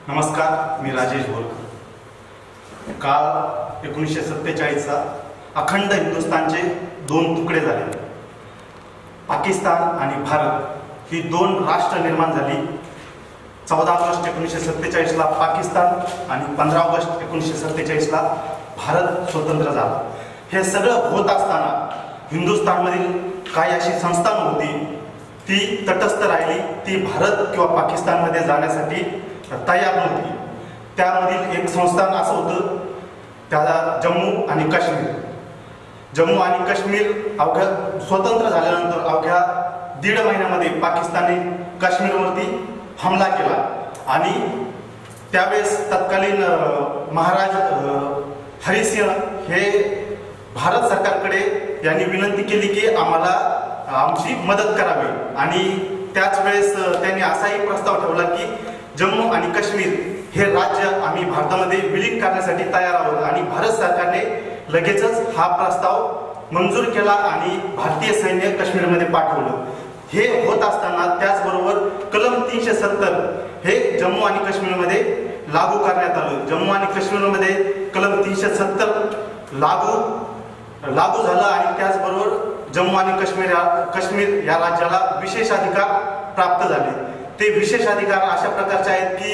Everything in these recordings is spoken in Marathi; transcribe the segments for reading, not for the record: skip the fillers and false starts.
नमस्कार, मी राजेश बोरकर। काळ 1947चा अखंड हिंदुस्थानचे दोन तुकडे झाले। पाकिस्तान आणि भारत ही दोन राष्ट्र निर्माण झाली। 14 ऑगस्ट 1947ला पाकिस्तान आणि 15 ऑगस्ट 1947ला भारत स्वतंत्र झाला। हे सगळं होत असताना हिंदुस्थानमधील काही अशी संस्थान होती ती तटस्थ राहिली, ती भारत किंवा पाकिस्तानमध्ये जाण्यासाठी तयार नव्हती। त्यामधील एक संस्थान असं होतं, त्याला जम्मू आणि काश्मीर। जम्मू आणि काश्मीर अवघ्या स्वतंत्र झाल्यानंतर अवघ्या 1.5 महिन्यामध्ये पाकिस्तानने काश्मीरवरती हमला केला आणि त्यावेळेस तत्कालीन महाराज हरिसिंह हे भारत सरकारकडे यांनी विनंती केली की आम्हाला आमची मदत करावी आणि त्याच वेळेस त्यांनी असाही प्रस्ताव ठेवला की जम्मू आणि काश्मीर हे राज्य आम्ही भारतामध्ये विलीन करण्यासाठी तयार आहोत आणि भारत सरकारने लगेचच हा प्रस्ताव मंजूर केला आणि भारतीय सैन्य काश्मीरमध्ये पाठवलं। हे होत असताना त्याचबरोबर कलम 370 हे जम्मू आणि काश्मीरमध्ये लागू करण्यात आलं। जम्मू आणि काश्मीरमध्ये कलम 370 लागू झालं आणि त्याचबरोबर जम्मू आणि काश्मीर या राज्याला विशेष अधिकार प्राप्त झाले। ते विशेष अधिकार अशा प्रकारचे आहेत की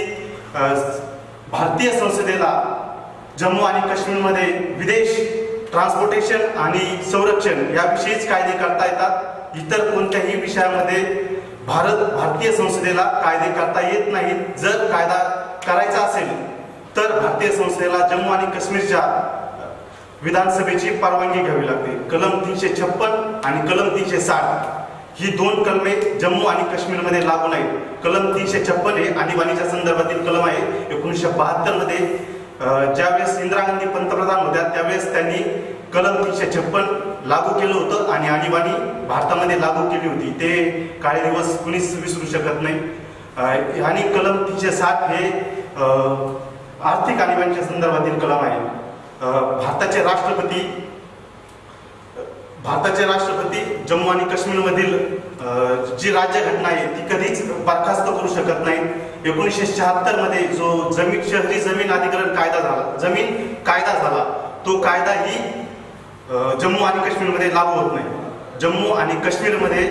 भारतीय संसदेला जम्मू आणि काश्मीरमध्ये विदेश, ट्रान्सपोर्टेशन आणि संरक्षण याविषयीच कायदे करता येतात। इतर कोणत्याही विषयामध्ये भारतीय संसदेला कायदे करता येत नाहीत। जर कायदा करायचा असेल तर भारतीय संसदेला जम्मू आणि काश्मीरच्या विधानसभेची परवानगी घ्यावी लागते। कलम 356 आणि कलम 360 ही दोन कलमे जम्मू आणि काश्मीरमध्ये लागू नाहीत। कलम 356 हे आणीबाणीच्या संदर्भातील कलम आहे। 1972 मध्ये ज्यावेळेस इंदिरा गांधी पंतप्रधान होत्या त्यावेळेस त्यांनी कलम 356 लागू केलं होतं आणि आणीबाणी भारतामध्ये लागू केली होती। ते काळे दिवस कुणीच विसरू शकत नाही। आणि कलम 360 हे आर्थिक आणीबाणीच्या संदर्भातील कलम आहे। भारताचे राष्ट्रपती जम्मू आणि काश्मीरमधील जी राज्यघटना आहे ती कधीच बरखास्त करू शकत नाही। 1976 मध्ये जो शहरी जमीन अधिग्रहण कायदा झाला तो कायदाही जम्मू आणि काश्मीरमध्ये लागू होत नाही। जम्मू आणि काश्मीरमध्ये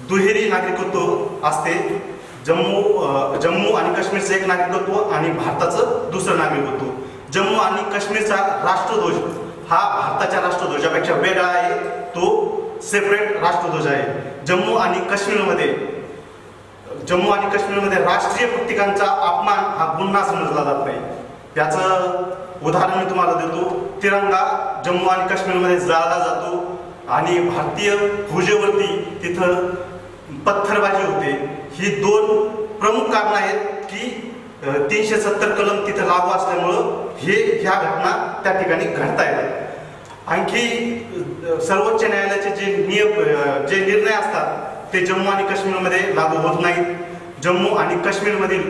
दुहेरी नागरिकत्व असते। जम्मू आणि काश्मीरचं एक नागरिकत्व आणि भारताचं दुसरं नागरिकत्व। जम्मू आणि काश्मीरचा राष्ट्रध्वज हा भारताच्या राष्ट्रध्वजापेक्षा वेगळा आहे, तो सेपरेट राष्ट्रध्वज आहे। जम्मू आणि काश्मीरमध्ये राष्ट्रीय प्रतीकांचा अपमान हा गुन्हा समजला जात नाही। त्याचं उदाहरण मी तुम्हाला देतो। तिरंगा जम्मू आणि काश्मीरमध्ये जाळला जातो आणि भारतीय ध्वजावरती तिथं पत्थरबाजी होते। ही दोन प्रमुख कारण आहेत की 370 कलम तिथं लागू असल्यामुळं ह्या घटना त्या ठिकाणी घडता येतात। आणखी सर्वोच्च न्यायालयाचे जे निर्णय असतात ते जम्मू आणि काश्मीरमध्ये लागू होत नाहीत। जम्मू आणि काश्मीरमधील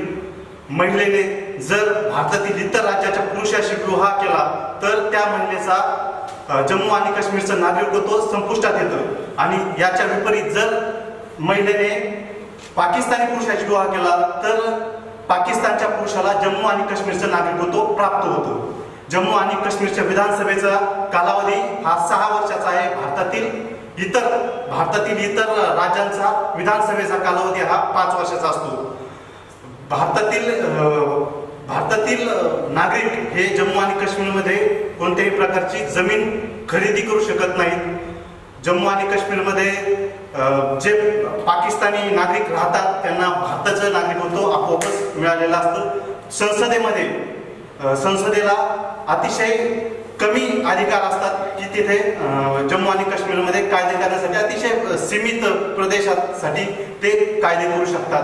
महिलेने जर भारतातील इतर राज्याच्या पुरुषाशी विवाह केला तर त्या महिलेचा जम्मू आणि काश्मीरचं नागरिकत्व संपुष्टात येतं आणि याच्या विपरीत जर महिलेने पाकिस्तानी पुरुषाशी विवाह केला तर पाकिस्तानच्या पुरुषाला जम्मू आणि काश्मीरचं नागरिकत्व प्राप्त होतं। जम्मू आणि काश्मीरच्या विधानसभेचा कालावधी हा 6 वर्षाचा आहे। भारतातील इतर राज्यांचा विधानसभेचा कालावधी हा 5 वर्षाचा असतो। भारतातील नागरिक हे जम्मू आणि काश्मीरमध्ये कोणत्याही प्रकारची जमीन खरेदी करू शकत नाहीत। जम्मू आणि काश्मीरमध्ये जे पाकिस्तानी नागरिक राहतात त्यांना भारताचं नागरिकत्व आपोआपच मिळालेलं असतं। संसदेला अतिशय कमी अधिकार असतात की तिथे जम्मू आणि काश्मीरमध्ये कायदे करण्यासाठी अतिशय सीमित प्रदेशासाठी ते कायदे करू शकतात।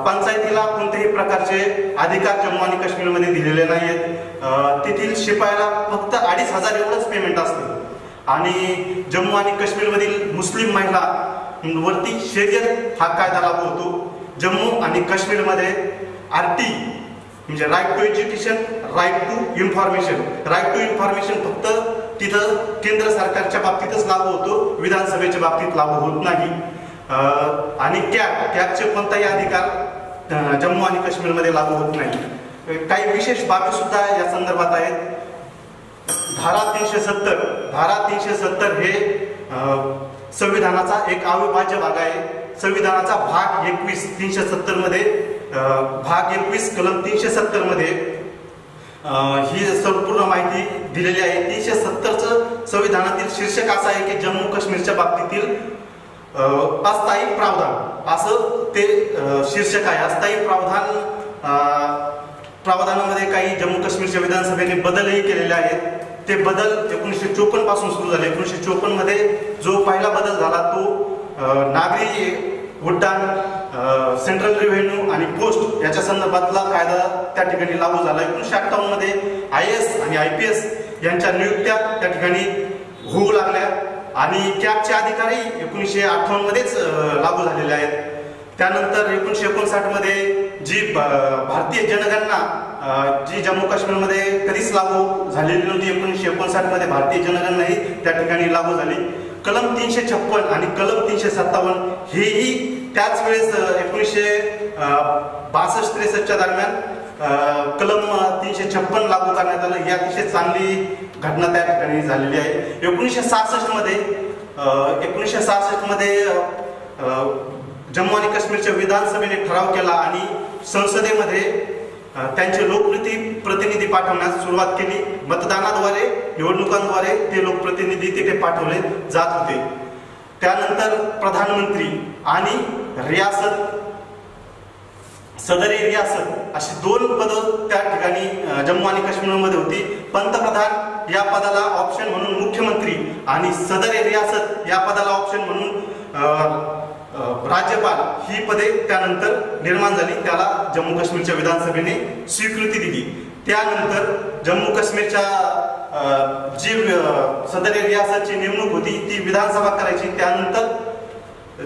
पंचायतीला कोणत्याही प्रकारचे अधिकार जम्मू आणि काश्मीरमध्ये दिलेले नाहीत। तेथील शिपायाला फक्त 2,500 एवढंच पेमेंट असतं आणि जम्मू आणि काश्मीरमधील मुस्लिम महिलांवरती शरियत हा कायदा लागू होतो। जम्मू आणि काश्मीरमध्ये RT म्हणजे right to education, right to information फक्त तिथं केंद्र सरकारच्या बाबतीतच लागू होतो, विधानसभेच्या बाबतीत लागू होत नाही। आणि कॅगचे कोणताही अधिकार जम्मू आणि काश्मीरमध्ये लागू होत नाही. काही विशेष बाबी सुद्धा या संदर्भात आहेत. धारा 370 हे संविधानाचा एक अविभाज्य भाग आहे. संविधानाचा भाग 21 370 मध्ये भाग 21 कलम 370 मध्ये ही संपूर्ण माहिती दिलेली आहे. 370चं संविधानातील शीर्षक असं आहे की जम्मू काश्मीरच्या बाबतीतील अस्थायी प्रावधान असं ते शीर्षक आहे. अस्थायी प्रावधानामध्ये काही जम्मू काश्मीरच्या विधानसभेने बदलही केलेले आहेत. ते बदल 1954 पासून सुरू झाले. 1954 मध्ये जो पहिला बदल झाला तो नागरी उड्डाण, सेंट्रल रेव्हेन्यू आणि पोस्ट याच्या संदर्भातला कायदा त्या ठिकाणी लागू झाला. 1958 मध्ये IAS आणि IPS यांच्या नियुक्त्या त्या ठिकाणी होऊ लागल्या आणि कॅगचे अधिकारी 1958 मध्येच लागू झालेले आहेत. त्यानंतर 1959 मध्ये जी भारतीय जनगणना जी जम्मू काश्मीरमध्ये कधीच लागू झालेली नव्हती, 1959 मध्ये भारतीय जनगणना ही त्या ठिकाणी लागू झाली. कलम 356 आणि कलम 357 हेही त्याच वेळेस 1962-63 दरम्यान कलम 356 लागू करण्यात आलं. ही अतिशय चांगली घटना त्या ठिकाणी झालेली आहे. 1966 मध्ये जम्मू आणि काश्मीरच्या विधानसभेने ठराव केला आणि संसदेमध्ये त्यांचे लोकप्रतिनिधी पाठवण्यास सुरुवात केली. मतदानाद्वारे, निवडणुकांद्वारे ते लोकप्रतिनिधी तिथे पाठवले जात होते. त्यानंतर प्रधानमंत्री आणि सदरी रियासत अशी 2 पदं त्या ठिकाणी जम्मू आणि काश्मीरमध्ये होती. पंतप्रधान या पदाला ऑप्शन म्हणून मुख्यमंत्री आणि सदरी रियासत या पदाला ऑप्शन म्हणून राज्यपाल ही पदे त्यानंतर निर्माण झाली. त्याला जम्मू काश्मीरच्या विधानसभेने स्वीकृती दिली. त्यानंतर जम्मू काश्मीरच्या जी सदरी रियासतची नेमणूक होती ती विधानसभा करायची. त्यानंतर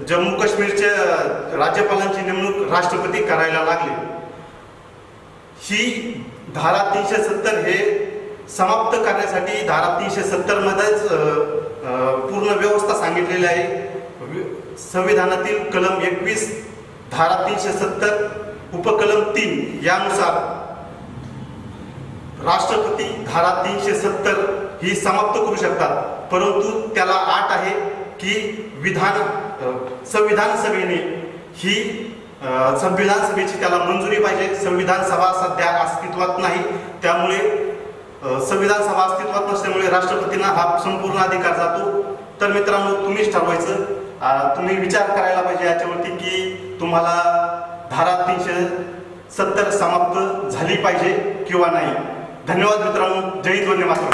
जम्मू काश्मीरच्या राज्यपालांची नेमणूक राष्ट्रपती करायला लागले. ही धारा 370 हे समाप्त करण्यासाठी धारा 370 मध्येच पूर्ण व्यवस्था सांगितलेली आहे. संविधानातील कलम 21 धारा 370 उपकलम 3 यानुसार राष्ट्रपती धारा 370 ही समाप्त करू शकतात. परंतु त्याला अट आहे की संविधान सभेने ही संविधान सभेची त्याला मंजुरी पाहिजे. संविधान सभा सध्या अस्तित्वात नाही, त्यामुळे संविधान सभा अस्तित्वात नसल्यामुळे राष्ट्रपतींना हा संपूर्ण अधिकार जातो. तर मित्रांनो, तुम्हीच ठरवायचं, तुम्ही विचार करायला पाहिजे याच्यावरती की तुम्हाला धारा 370 समाप्त झाली पाहिजे किंवा नाही. धन्यवाद मित्रांनो. जय हिंद, वंदे मातरम.